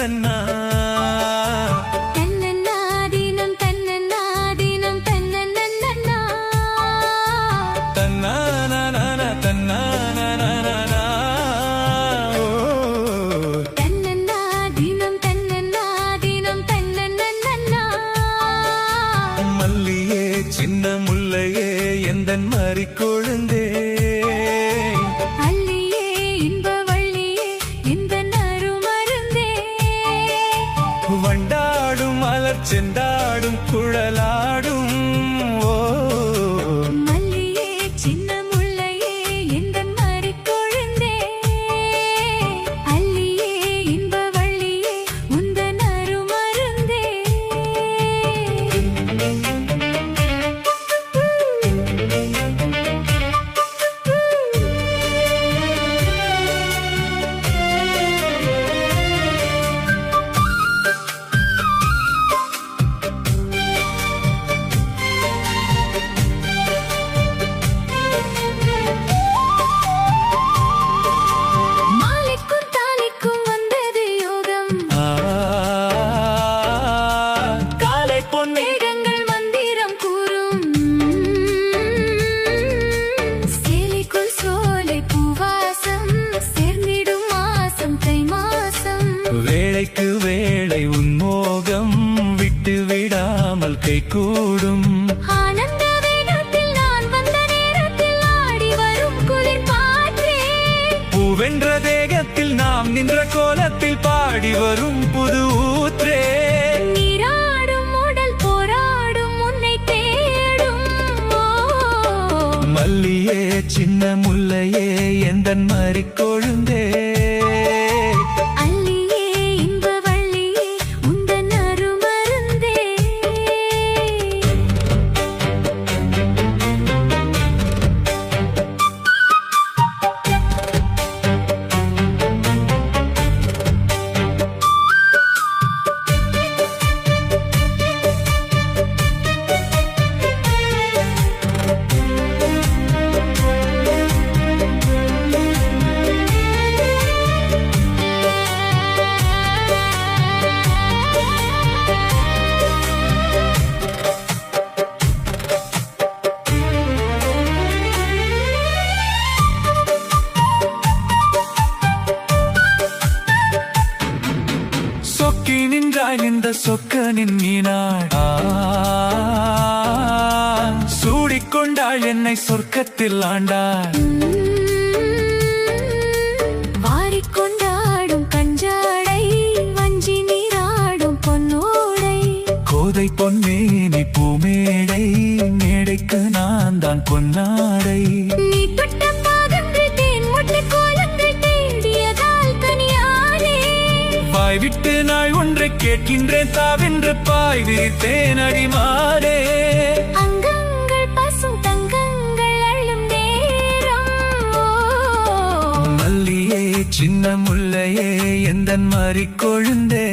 தன்னன்னா சின்ன முல்லையே எந்தன் மாறி கொழுந்தே அல்லியே இன்ப வள்ளியே எந்தன் அருமருந்தே வண்டாடும் மலர் செண்டாடும் குழலாடும் மல்லியே சின்ன முல்லையே எந்தன் மாறி கொழுந்தே அல்லியே இன்ப வள்ளியே உந்தன் அருமருந்தே வேளைக்கு வேளை உன்மோகம் விட்டு விடாமல் கை கூடும் ஆனந்த வேகத்தில் நான் வந்த நேரத்தில் ஆடி வரும் குளிர் காற்றே பூவென்ற தேகத்தில் நாம் நின்ற கோலத்தில் பாடி வரும் புது ஊற்றே நீராடும் உடல் போராடும் உன்னை தேடும் மல்லியே சின்ன முல்லையே எந்தன் மாறி கொழுந்தே நின்ற சொக்கனின் மீனாள் சூடிக்கொண்டாள் என்னை சொர்க்கத்தில் ஆண்டாள் வாரிக்கொண்டாடும் கஞ்சாடை வஞ்சி நீராடும் பொன்னோடை கோதை பொன்னேனி பூமேடை மேடைக்கு நான் தான் பொன்னாடை நீ தொட்ட பாதங்கள் தேன் முட்டை கோலங்கள் தேடியதால் தனியானே வாய் விட்டு நாள் ஒன்றை கேட்கின்றேன் தாவென்று பாய் விரித்தேன் அடிமாறே அங்கங்கள் பசும் தங்கங்கள் அள்ளும் நேரம் மல்லியே சின்ன முல்லையே எந்தன் மாறி கொழுந்தே